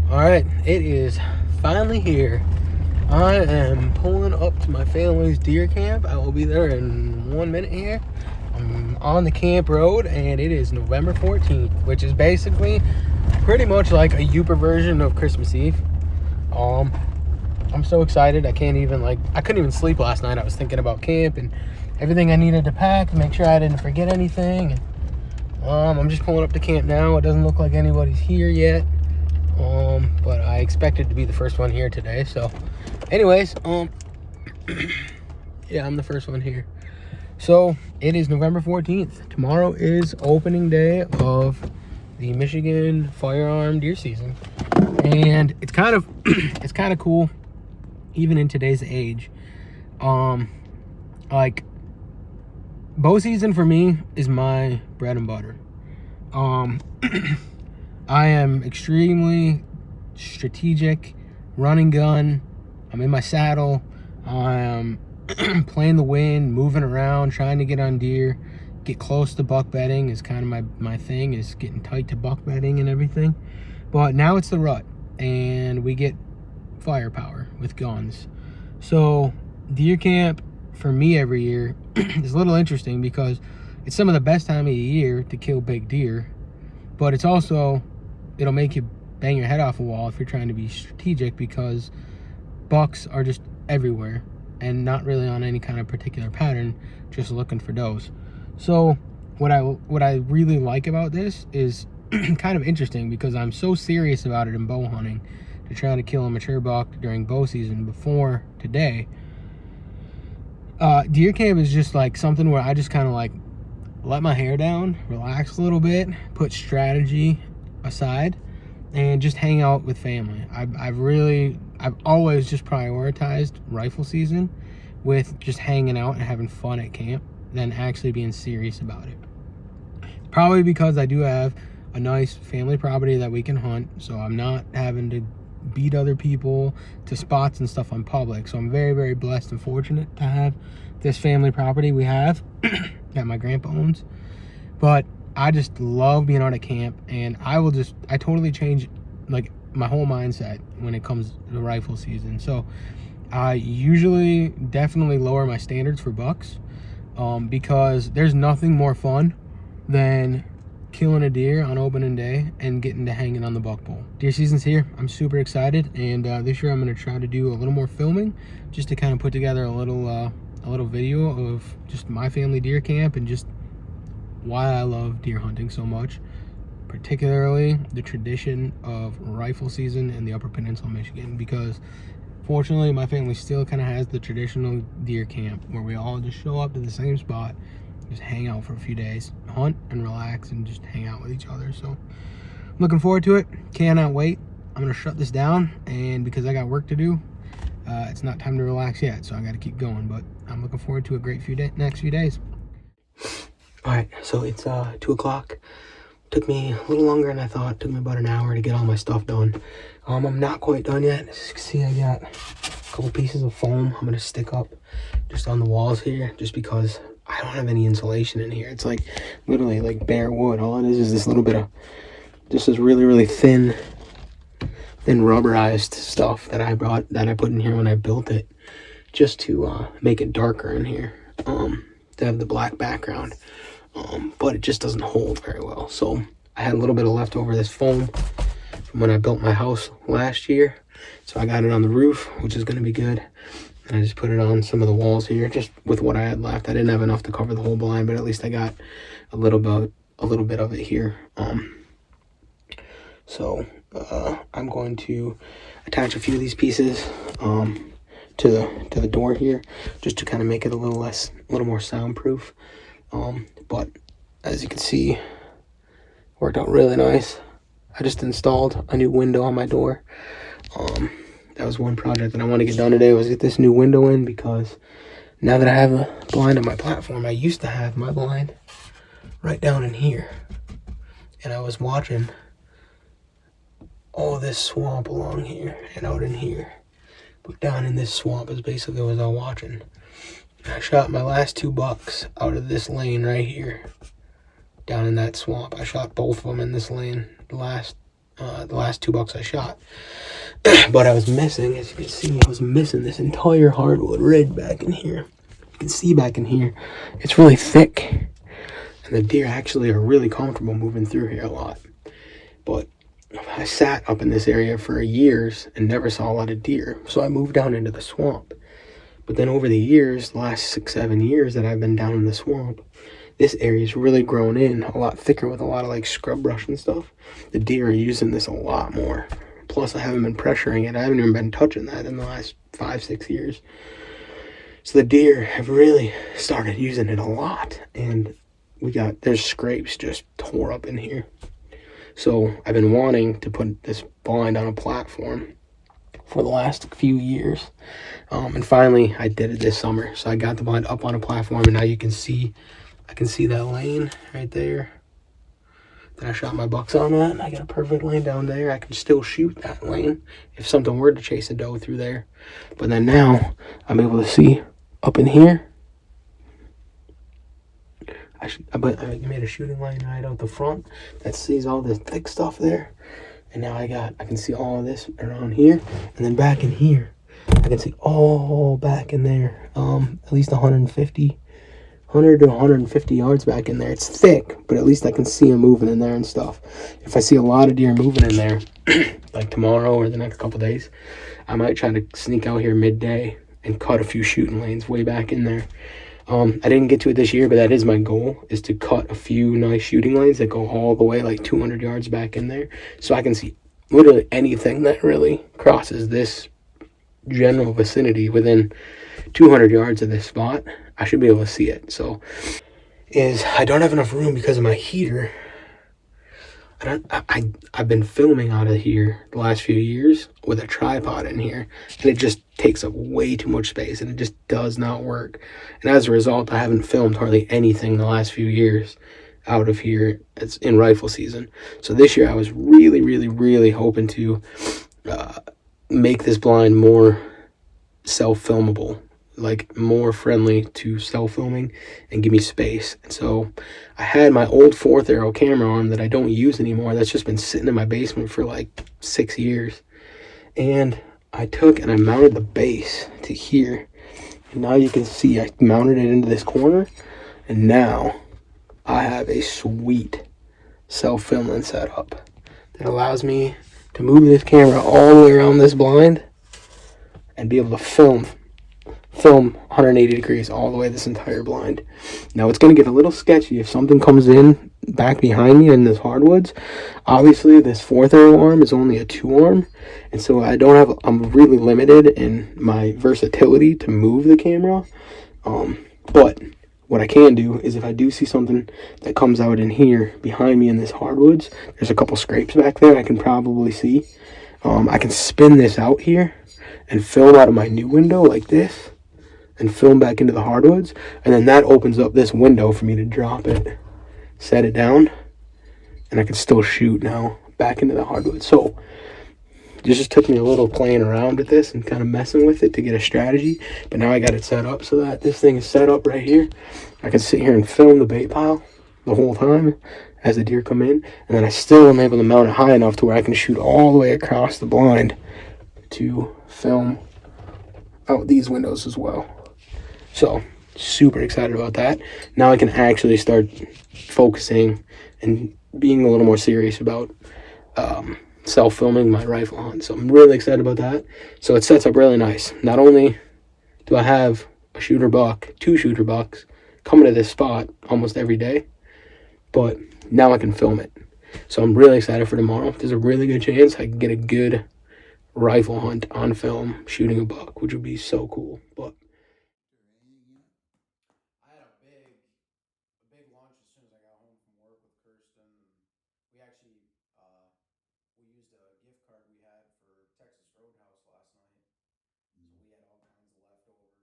All right, it is finally here. I am pulling up to my family's deer camp. I will be there in 1 minute here. I'm on the camp road, and it is November 14th, which is basically pretty much like a Upper version of Christmas Eve. I'm so excited. I couldn't even sleep last night. I was thinking about camp and everything I needed to pack to make sure I didn't forget anything. And, I'm just pulling up to camp now. It doesn't look like anybody's here yet. But I expected to be the first one here today. So anyways, yeah, I'm the first one here. So it is November 14th. Tomorrow is opening day of the Michigan firearm deer season. And it's kind of cool, even in today's age. Like, bow season for me is my bread and butter. I am extremely strategic, run and gun. I'm in my saddle. I'm playing the wind, moving around, trying to get on deer. Get close to buck bedding is kind of my thing, is getting tight to buck bedding and everything. But now it's the rut, and we get firepower with guns. So deer camp for me every year is a little interesting because it's some of the best time of the year to kill big deer, but it's also, it'll make you bang your head off a wall if you're trying to be strategic, because bucks are just everywhere and not really on any kind of particular pattern, just looking for does. So what I really like about this is kind of interesting, because I'm so serious about it in bow hunting, to try to kill a mature buck during bow season before today. Deer camp is just like something where I just kind of like let my hair down, relax a little bit, put strategy aside, and just hang out with family. I've always just prioritized rifle season with just hanging out and having fun at camp than actually being serious about it. Probably because I do have a nice family property that we can hunt, so I'm not having to beat other people to spots and stuff on public. So I'm very, very blessed and fortunate to have this family property we have that my grandpa owns. But I just love being out at camp, and I totally change like my whole mindset when it comes to rifle season. So I usually definitely lower my standards for bucks, because there's nothing more fun than killing a deer on opening day and getting to hanging on the buck bowl. Deer season's here. I'm super excited, and this year I'm going to try to do a little more filming, just to kind of put together a little video of just my family deer camp and just why I love deer hunting so much, particularly the tradition of rifle season in the Upper Peninsula, Michigan, because fortunately my family still kind of has the traditional deer camp where we all just show up to the same spot, just hang out for a few days, hunt and relax and just hang out with each other. So I'm looking forward to it. Cannot wait. I'm gonna shut this down, and because I got work to do, it's not time to relax yet, so I got to keep going. But I'm looking forward to a great next few days. All right, so it's 2 o'clock. Took me a little longer than I thought. It took me about an hour to get all my stuff done. I'm not quite done yet. As you can see, I got a couple pieces of foam I'm gonna stick up just on the walls here, just because I don't have any insulation in here. It's like literally like bare wood. All it is this little bit of just this really, really thin rubberized stuff that I put in here when I built it, just to make it darker in here, to have the black background. But it just doesn't hold very well. So I had a little bit of leftover this foam from when I built my house last year. So I got it on the roof, which is going to be good. And I just put it on some of the walls here, just with what I had left. I didn't have enough to cover the whole blind, but at least I got a little bit of it here. So I'm going to attach a few of these pieces to the door here, just to kind of make it a little more soundproof. But as you can see, worked out really nice. I just installed a new window on my door. That was one project that I want to get done today, was get this new window in, because now that I have a blind on my platform, I used to have my blind right down in here, and I was watching all this swamp along here and out in here. But down in this swamp is basically what I was watching. I shot my last 2 bucks out of this lane right here, down in that swamp. I shot both of them in this lane the last 2 bucks I shot. But I was missing, as you can see, I was missing this entire hardwood ridge back in here. You can see back in here, it's really thick. And the deer actually are really comfortable moving through here a lot. But I sat up in this area for years and never saw a lot of deer. So I moved down into the swamp. But then over the years, the last 6-7 years that I've been down in the swamp, this area's really grown in a lot thicker with a lot of like scrub brush and stuff. The deer are using this a lot more. Plus, I haven't been pressuring it. I haven't even been touching that in the last 5-6 years. So the deer have really started using it a lot. And there's scrapes just tore up in here. So I've been wanting to put this blind on a platform for the last few years. And finally, I did it this summer. So I got the blind up on a platform, and now I can see that lane right there that I shot my bucks on at. And I got a perfect lane down there. I can still shoot that lane if something were to chase a doe through there. But then now I'm able to see up in here. I made a shooting line right out the front that sees all this thick stuff there. And now I can see all of this around here. And then back in here, I can see all back in there. At least 100 to 150 yards back in there. It's thick, but at least I can see them moving in there and stuff. If I see a lot of deer moving in there, like tomorrow or the next couple days, I might try to sneak out here midday and cut a few shooting lanes way back in there. I didn't get to it this year, but that is my goal, is to cut a few nice shooting lanes that go all the way like 200 yards back in there, so I can see literally anything that really crosses this general vicinity within 200 yards of this spot. I should be able to see it. So I don't have enough room because of my heater. I've been filming out of here the last few years with a tripod in here, and it just takes up way too much space, and it just does not work. And as a result, I haven't filmed hardly anything the last few years out of here. It's in rifle season. So this year I was really, really, really hoping to make this blind more self-filmable, like more friendly to self-filming and give me space. And so I had my old 4th Arrow camera arm that I don't use anymore. That's just been sitting in my basement for like 6 years. And I took and I mounted the base to here. And now you can see I mounted it into this corner. And now I have a sweet self-filming setup that allows me to move this camera all the way around this blind and be able to film 180 degrees all the way this entire blind. Now it's going to get a little sketchy if something comes in back behind me in this hardwoods. Obviously this 4th Arrow arm is only a 2-arm, and so I'm really limited in my versatility to move the camera. But what I can do is if I do see something that comes out in here behind me in this hardwoods, there's a couple scrapes back there I can probably see. I can spin this out here and film out of my new window like this and film back into the hardwoods, and then that opens up this window for me to drop it, set it down, and I can still shoot now back into the hardwoods. So it just took me a little playing around with this and kind of messing with it to get a strategy, but now I got it set up so that this thing is set up right here. I can sit here and film the bait pile the whole time as the deer come in, and then I still am able to mount it high enough to where I can shoot all the way across the blind to film out these windows as well. So super excited about that. Now I can actually start focusing and being a little more serious about self-filming my rifle hunt. So I'm really excited about that. So it sets up really nice. Not only do I have a shooter buck, 2 shooter bucks coming to this spot almost every day, but now I can film it. So I'm really excited for tomorrow. There's a really good chance I can get a good rifle hunt on film shooting a buck, which would be so cool. But I had a big lunch as soon as I got home from work with Kirsten. We actually we used a gift card we had for Texas Roadhouse last night, so we had all kinds of leftovers.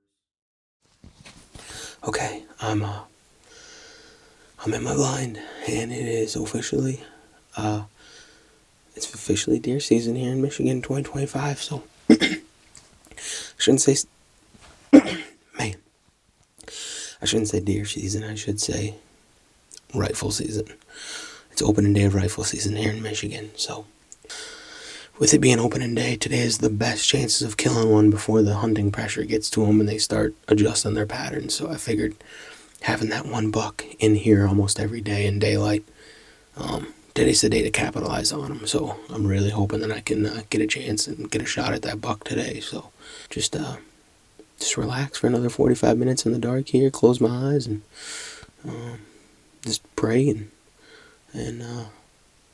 Okay, I'm in my blind, and it is officially it's officially deer season here in Michigan 2025. So I shouldn't say man, I shouldn't say deer season. I should say rifle season. It's opening day of rifle season here in Michigan. So With it being opening day, today is the best chances of killing one before the hunting pressure gets to them and they start adjusting their patterns. So I figured having that one buck in here almost every day in daylight, today's the day to capitalize on them. So I'm really hoping that I can get a chance and get a shot at that buck today. So just relax for another 45 minutes in the dark here, close my eyes, and just pray and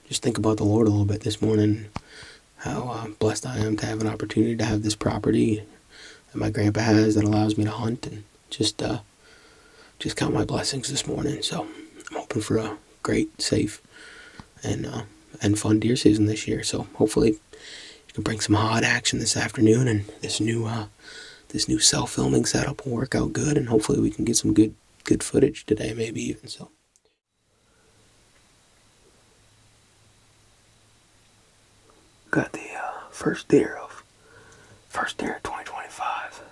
just think about the Lord a little bit this morning. How blessed I am to have an opportunity to have this property that my grandpa has that allows me to hunt, and just count my blessings this morning. So I'm hoping for a great, safe, and fun deer season this year. So hopefully you can bring some hot action this afternoon, and this new self-filming setup will work out good, and hopefully we can get some good footage today, maybe even. So got the first deer of 2025.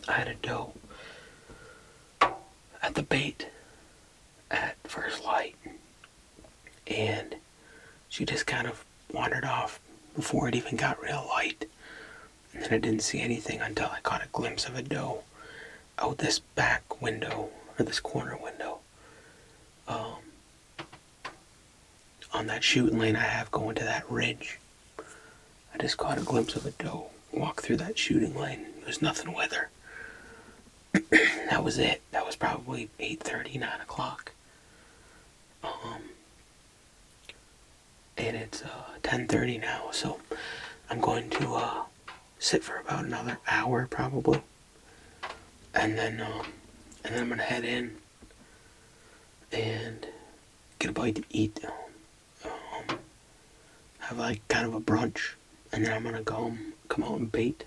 I had a doe at the bait at first light, and she just kind of wandered off before it even got real light. And then I didn't see anything until I caught a glimpse of a doe out this back window, or this corner window, on that shooting lane I have going to that ridge. I just caught a glimpse of a doe walk through that shooting lane. There's nothing with her. That was it. That was probably 8:30, 9 o'clock. And it's 10:30 now, so I'm going to sit for about another hour probably, and then I'm gonna head in and get a bite to eat. Have like kind of a brunch, and then I'm gonna come out and bait,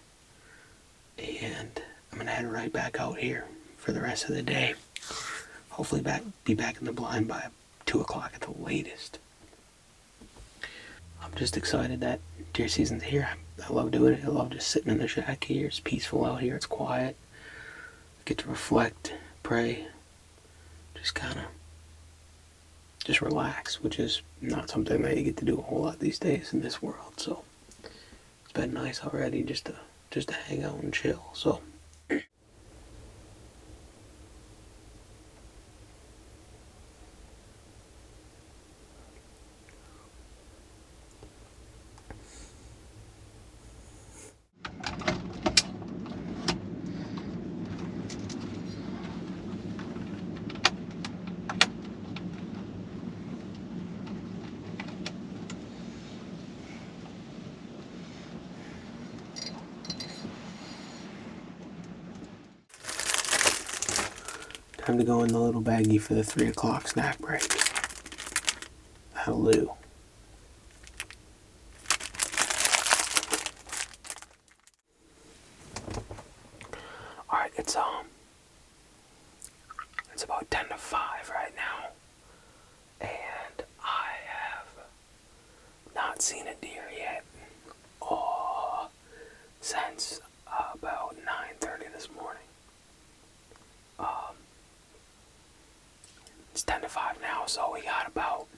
and I'm gonna head right back out here for the rest of the day. Hopefully be back in the blind by 2 o'clock at the latest. I'm just excited that deer season's here. I love doing it. I love just sitting in the shack here. It's peaceful out here. It's quiet. I get to reflect, pray, just kind of just relax, which is not something that you get to do a whole lot these days in this world. So it's been nice already just to hang out and chill. So time to go in the little baggie for the 3 o'clock snack break. That'll do. Alright, it's about 10 to 5 right now, and I have not seen a deer yet since about 9:30 this morning. It's 10 to 5 now, so we got about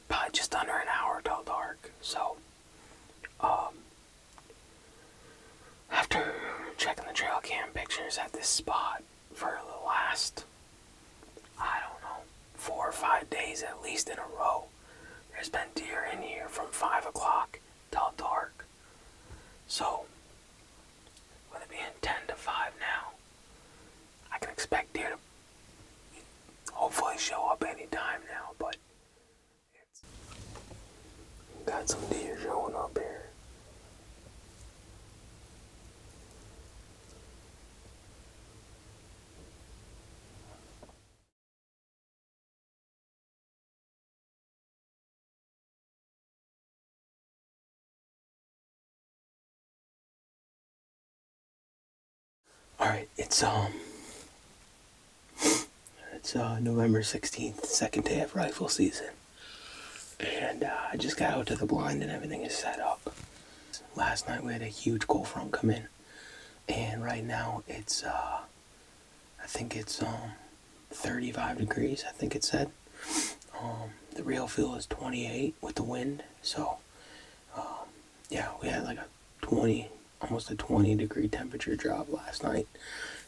probably just under an hour till dark. So after checking the trail cam pictures at this spot for the last, I don't know, 4 or 5 days at least in a row, there's been deer in here from 5 o'clock till dark. So with it being 10 to 5 now, I can expect deer to hopefully show up anytime now, but it's got some deer showing up here. All right, it's November 16th, second day of rifle season, and I just got out to the blind and everything is set up. Last night we had a huge cold front come in, and right now it's I think it's 35 degrees. I think it said. The real feel is 28 with the wind, so yeah, we had like almost a 20 degree temperature drop last night.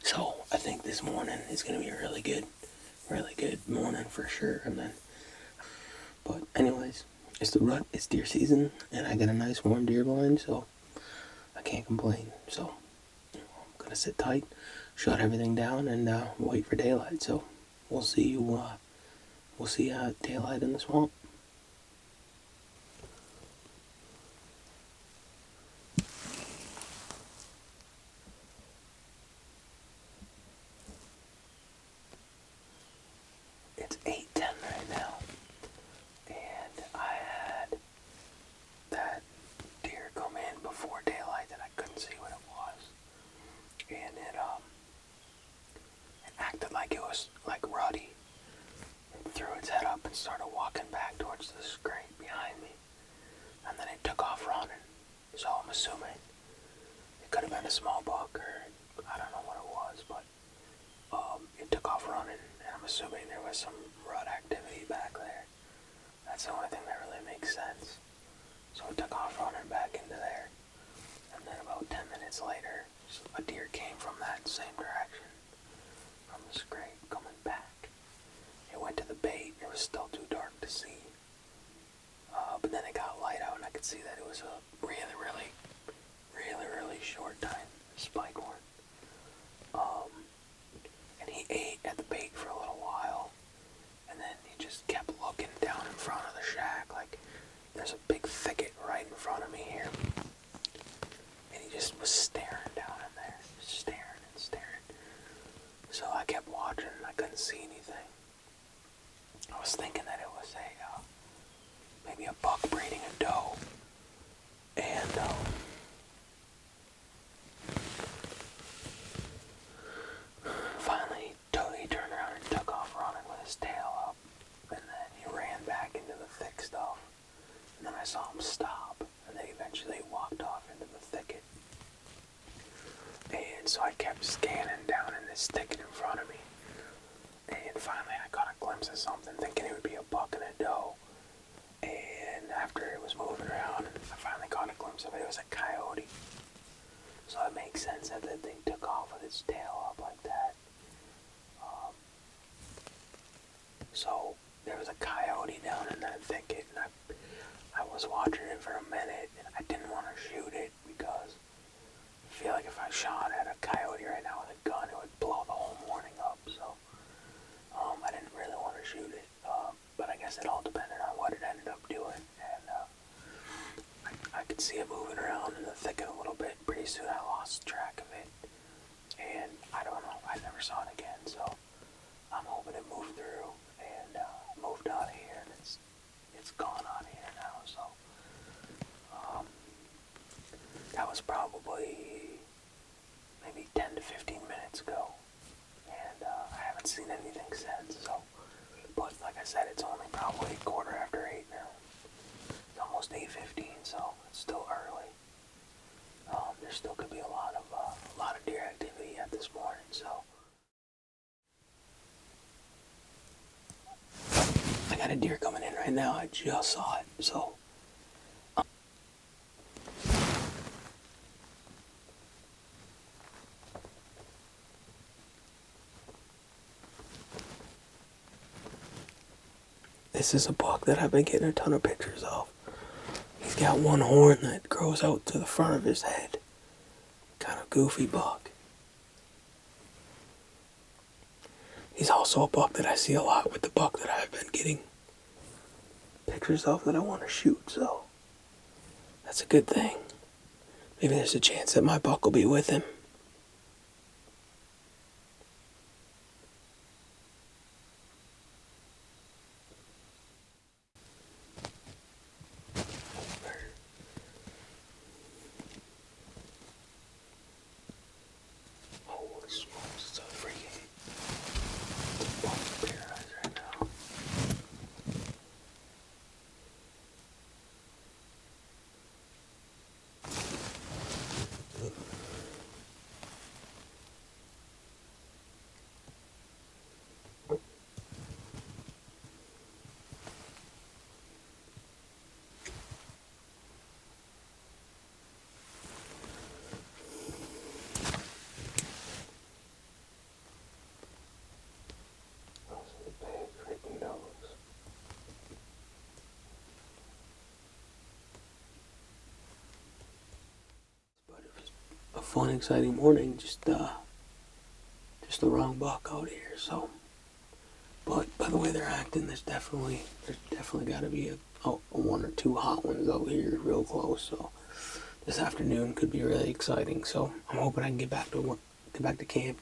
So I think this morning is gonna be a really good morning for sure. But anyways, it's the rut, it's deer season, and I got a nice warm deer blind, so I can't complain. So I'm gonna sit tight, shut everything down, and wait for daylight. So we'll see daylight in the swamp. It's 8:10 right now, and I had that deer come in before daylight that I couldn't see what it was, and it acted like it was like ruddy. It threw its head up and started walking back towards the scrape behind me, and then it took off running. So I'm assuming it could have been a small buck, or I don't know what it was, but it took off running, and I'm assuming there was some rut activity back there. That's the only thing that really makes sense. So it took off running back into there, and then about 10 minutes later, a deer came from that same direction, from the scrape, coming back. It went to the bait. It was still too dark to see, but then it got light out, and I could see that it was a really short time spike horn. And he ate at the bait for a little while, and then he just kept looking down in front of the shack. Like, there's a big thicket right in front of me here, and he just was staring down in there, staring and staring. So I kept watching, and I couldn't see anything. I was thinking that it was maybe a buck breeding a doe, and finally he turned around and took off running with his tail up, and then he ran back into the thick stuff, and then I saw him stop, and then eventually he walked off into the thicket. And so I kept scanning down in this thicket in front of me, and finally I caught a glimpse of something, thinking it would be a buck and a doe. And after it was moving around, I finally caught a glimpse of it. It was a coyote. So it makes sense that the thing took off with its tail up like that. So there was a coyote down in that thicket, and I was watching it for a minute, and I didn't want to shoot it because I feel like if I shot at a coyote right now with a gun, it would blow the whole morning up. So I didn't really want to shoot it, but I guess it all depended on what it ended up doing. And I could see it moving around in the thicket a little bit. Pretty soon I lost track of it, and I don't know, I never saw it again. So I'm hoping it moved through and moved out of here, and it's gone out of here now. So that was probably maybe 10 to 15 minutes ago, and I haven't seen anything since. So, but like I said, it's only probably 8:15 now. It's almost 8:15, so it's still early. There still could be a lot of deer activity yet this morning. So I got a deer coming in right now. I just saw it. So this is a buck that I've been getting a ton of pictures of. He's got one horn that grows out to the front of his head. Kind of goofy buck. He's also a buck that I see a lot with the buck that I've been getting pictures of that I want to shoot, so that's a good thing. Maybe there's a chance that my buck will be with him. fun, exciting morning. Just the wrong buck out here. So, but by the way they're acting, there's definitely got to be a one or two hot ones out here, real close. So this afternoon could be really exciting. So I'm hoping I can get back to camp,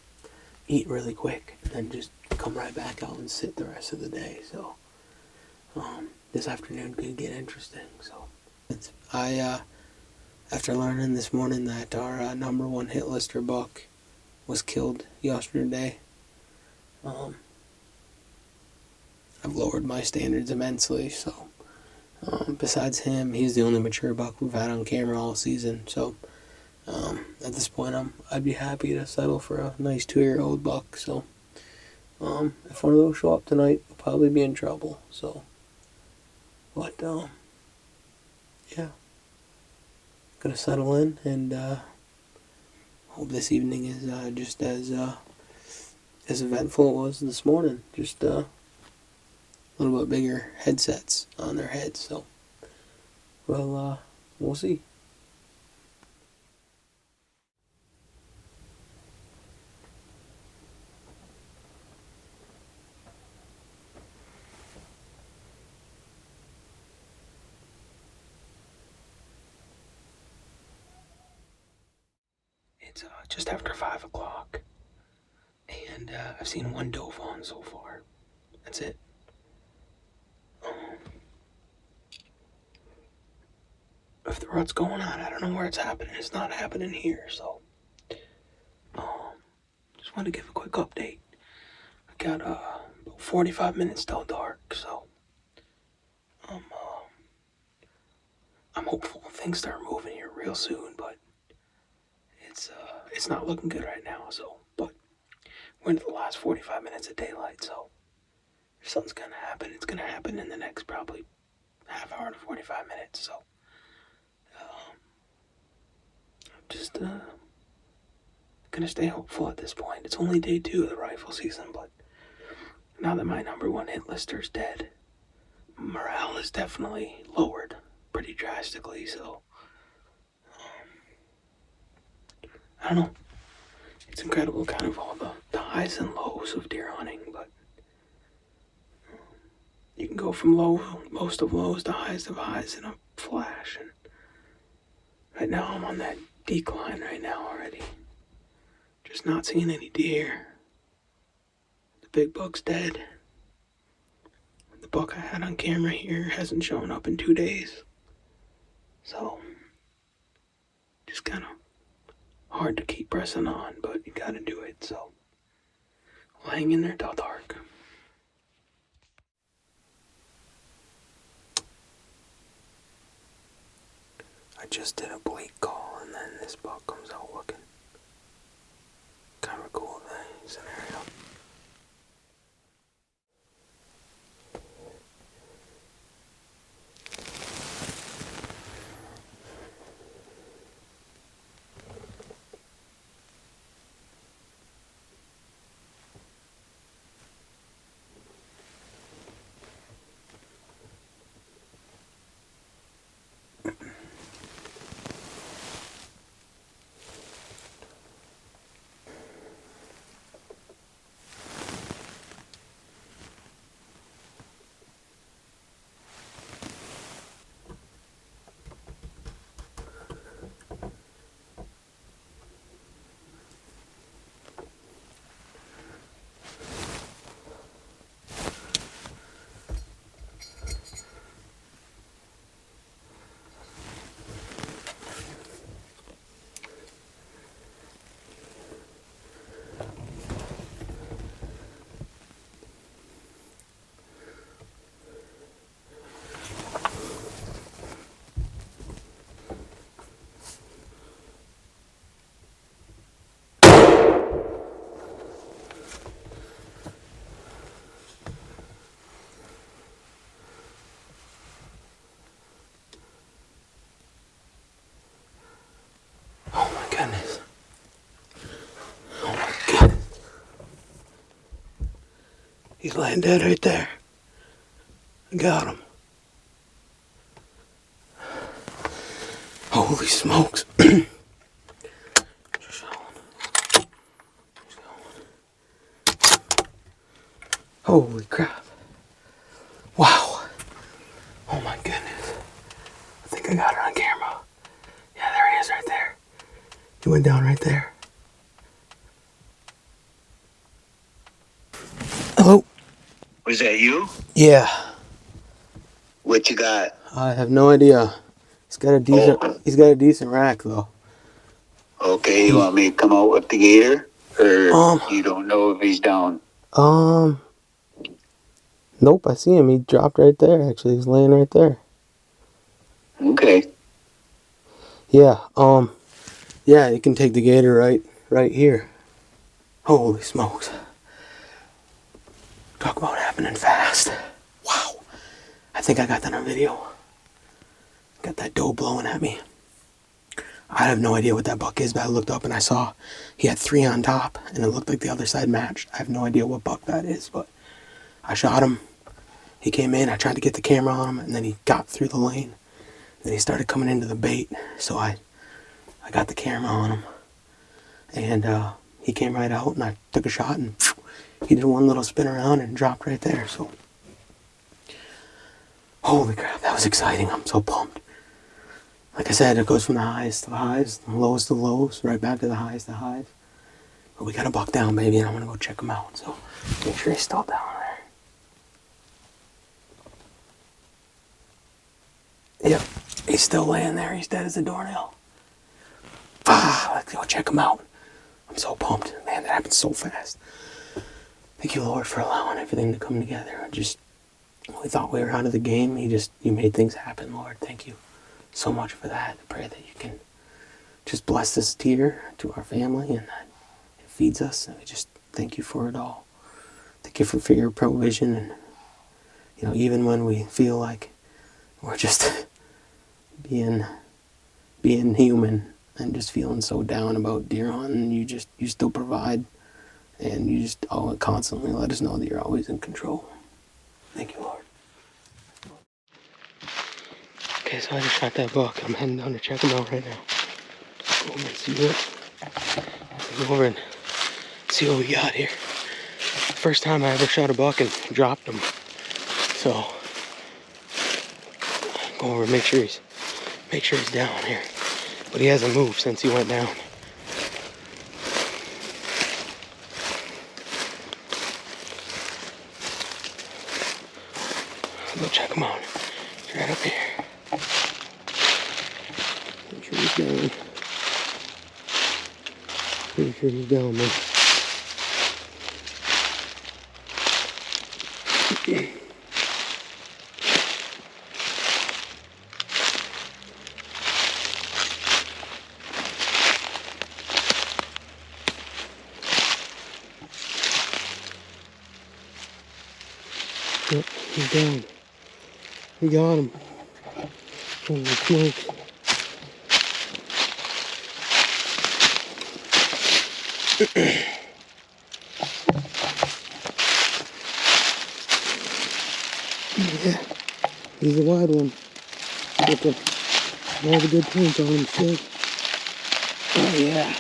eat really quick, and then just come right back out and sit the rest of the day. So this afternoon could get interesting. So after learning this morning that our number one hit lister buck was killed yesterday, I've lowered my standards immensely. So besides him, he's the only mature buck we've had on camera all season. So at this point, I'd be happy to settle for a nice 2-year-old buck. So if one of those show up tonight, we'll probably be in trouble. So, but yeah, gonna settle in and hope this evening is just as eventful as it was this morning. Just a little bit bigger headsets on their heads. So, well, we'll see. It's just after 5 o'clock, and I've seen one doe fawn so far. That's it. If the rut's going on, I don't know where it's happening. It's not happening here, so just wanted to give a quick update. I got about 45 minutes till dark, so I'm hopeful things start moving here real soon, but it's not looking good right now. So, but we're into the last 45 minutes of daylight, so if something's gonna happen, it's gonna happen in the next probably half hour to 45 minutes. So, I'm just gonna stay hopeful at this point. It's only day 2 of the rifle season, but now that my number one hit lister's dead, morale is definitely lowered pretty drastically. So, I don't know. It's incredible, kind of all the highs and lows of deer hunting, but you can go from most of lows to highs of highs in a flash. And right now I'm on that decline right now already. Just not seeing any deer. The big buck's dead. The buck I had on camera here hasn't shown up in 2 days. So, just kind of hard to keep pressing on, but you gotta do it. So, we'll hang in there till dark. I just did a bleak call, and then this buck comes out looking kind of a cool scenario. Goodness. Oh my God. He's laying dead right there. I got him. Holy smokes. Holy crap. Wow. Oh my goodness. I think I got it on camera. Yeah, there he is right there. He went down right there. Hello? Was that you? Yeah. What you got? I have no idea. He's got a decent rack though. Okay, you want me to come out with the gator? Or Um, you don't know if he's down? um, nope, I see him. He dropped right there, actually. He's laying right there. Okay. Yeah, yeah, you can take the gator right here. Holy smokes. Talk about happening fast. Wow. I think I got that on video. Got that doe blowing at me. I have no idea what that buck is, but I looked up and I saw he had 3 on top, and it looked like the other side matched. I have no idea what buck that is, but I shot him. He came in, I tried to get the camera on him, and then he got through the lane. Then he started coming into the bait, so I got the camera on him. And he came right out, and I took a shot, and he did one little spin around and dropped right there, so. Holy crap, that was exciting. I'm so pumped. Like I said, it goes from the highs to the highs, the lows to the lows, right back to the highs to highs. But we got a buck down, baby, and I'm going to go check him out. So make sure he's still down there. Yep, he's still laying there. He's dead as a doornail. Let's go check him out. I'm so pumped. Man, that happened so fast. Thank you, Lord, for allowing everything to come together. We thought we were out of the game. You made things happen, Lord. Thank you so much for that. I pray that you can just bless this deer to our family and that it feeds us. And we just thank you for it all. Thank you for your provision. And, even when we feel like we're just being human and just feeling so down about deer hunting, you still provide. And you just constantly let us know that you're always in control. Thank you, Lord. Okay, so I just shot that buck. I'm heading down to check him out right now. Go over and see go over and see what we got here. First time I ever shot a buck and dropped him. So go over and make sure he's down here. But he hasn't moved since he went down. Go check him out. He's right up here. Make sure he's down. Pretty sure he's down, man. Yep, he's down. We got him. Holy smokes. Yeah, he's a wide one. Got all the good points on him still. Oh yeah.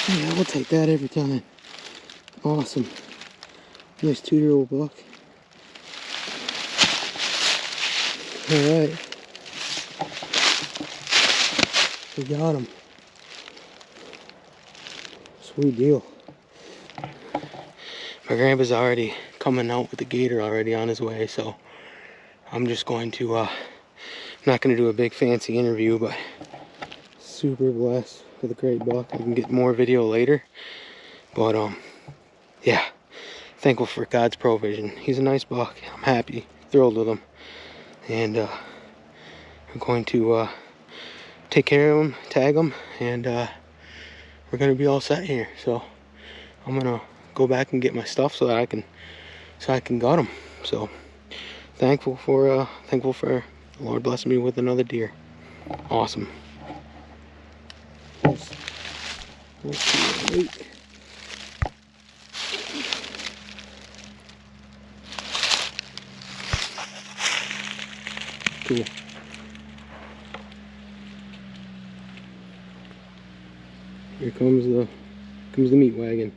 Yeah, we'll take that every time. Awesome. Nice 2-year-old buck. Alright. We got him. Sweet deal. My grandpa's already coming out with the gator already on his way, so I'm just going to, I'm not going to do a big fancy interview, but super blessed with a great buck. I can get more video later, but yeah, thankful for God's provision. He's a nice buck. I'm happy, thrilled with him, and I'm going to take care of him, tag him, and we're going to be all set here. So I'm going to go back and get my stuff so that I can gut him. So thankful for the Lord blessing me with another deer. Awesome. Let's see. Cool. Here comes the meat wagon.